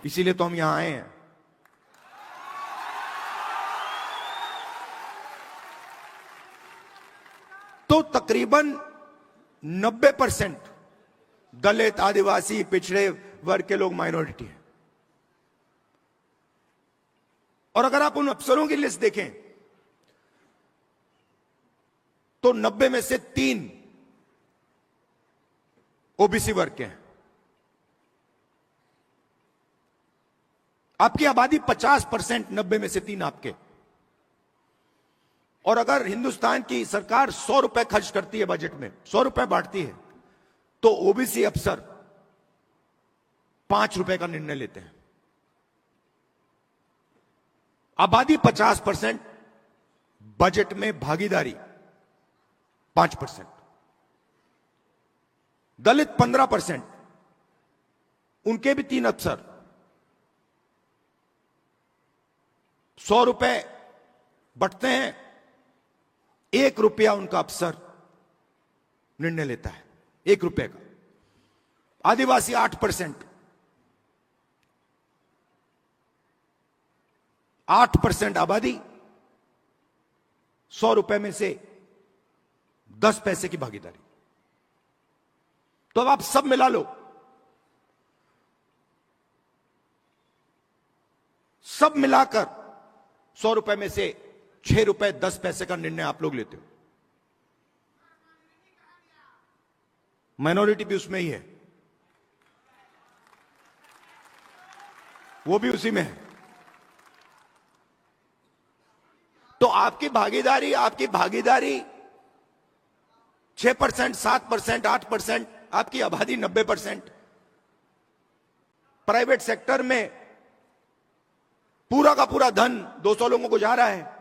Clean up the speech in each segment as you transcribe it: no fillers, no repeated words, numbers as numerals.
इसीलिए तो हम यहां आए हैं। तो तकरीबन 90% दलित, आदिवासी, पिछड़े वर्ग के लोग माइनॉरिटी हैं। और अगर आप उन अफसरों की लिस्ट देखें तो 90 में से 3 ओबीसी वर्ग के हैं। आपकी आबादी 50%, 90 में से 3 आपके। और अगर हिंदुस्तान की सरकार 100 रुपए खर्च करती है बजट में, 100 रुपए बांटती है, तो ओबीसी अफसर 5 रुपए का निर्णय लेते हैं। आबादी 50%, बजट में भागीदारी 5%। दलित 15%, उनके भी 3 अफसर 100 रुपए बंटते हैं, 1 रुपया उनका अफसर निर्णय लेता है, 1 रुपए का। आदिवासी 8%, 8% आबादी, 100 रुपए में से 10 पैसे की भागीदारी। तो अब आप सब मिला लो, सब मिलाकर 100 रुपए में से 6 रुपए 10 पैसे का निर्णय आप लोग लेते हो। माइनॉरिटी भी उसमें ही है, वो भी उसी में है। तो आपकी भागीदारी 6%, 7%, 8%, आपकी आबादी 90%। प्राइवेट सेक्टर में पूरा का पूरा धन 200 लोगों को जा रहा है,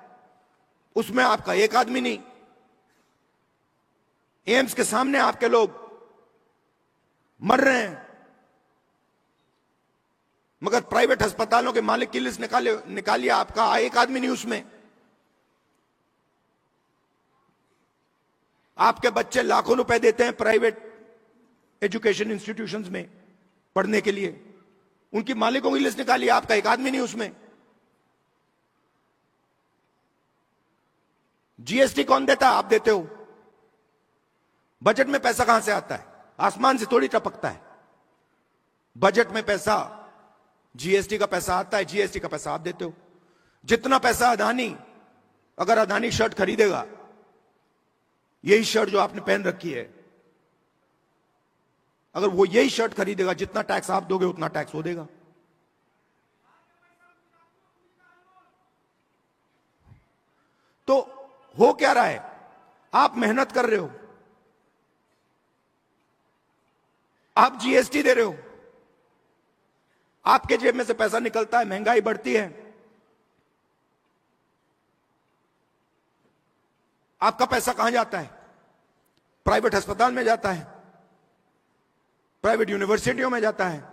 उसमें आपका 1 आदमी नहीं। एम्स के सामने आपके लोग मर रहे हैं, मगर प्राइवेट अस्पतालों के मालिक की लिस्ट निकालिए, आपका 1 आदमी नहीं उसमें। आपके बच्चे लाखों रुपए देते हैं प्राइवेट एजुकेशन इंस्टीट्यूशंस में पढ़ने के लिए, उनकी मालिकों की लिस्ट निकालिए, आपका 1 आदमी नहीं उसमें। जीएसटी कौन देता है? आप देते हो। बजट में पैसा कहां से आता है? आसमान से थोड़ी टपकता है। बजट में पैसा, जीएसटी का पैसा आता है, जीएसटी का पैसा आप देते हो। जितना पैसा अदानी, अगर अदानी शर्ट खरीदेगा, यही शर्ट जो आपने पहन रखी है, अगर वो यही शर्ट खरीदेगा, जितना टैक्स आप दोगे उतना टैक्स वो देगा। तो हो क्या रहा है? आप मेहनत कर रहे हो, आप जीएसटी दे रहे हो, आपके जेब में से पैसा निकलता है, महंगाई बढ़ती है, आपका पैसा कहां जाता है? प्राइवेट अस्पताल में जाता है, प्राइवेट यूनिवर्सिटियों में जाता है,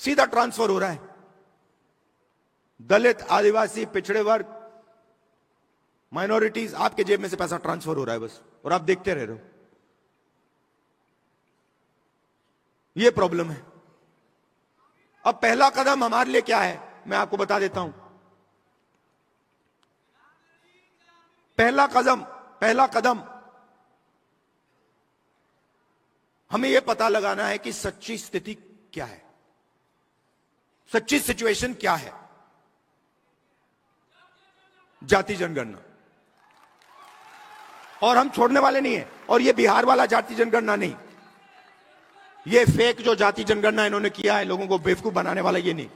सीधा ट्रांसफर हो रहा है। दलित, आदिवासी, पिछड़े वर्ग, माइनॉरिटीज, आपके जेब में से पैसा ट्रांसफर हो रहा है बस, और आप देखते रह रहे हो। यह प्रॉब्लम है। अब पहला कदम हमारे लिए क्या है, मैं आपको बता देता हूं। पहला कदम हमें यह पता लगाना है कि सच्ची स्थिति क्या है, सच्ची सिचुएशन क्या है। जाति जनगणना, और हम छोड़ने वाले नहीं है। और ये बिहार वाला जाति जनगणना नहीं, ये फेक जो जाति जनगणना इन्होंने किया है, लोगों को बेवकूफ बनाने वाला, ये नहीं।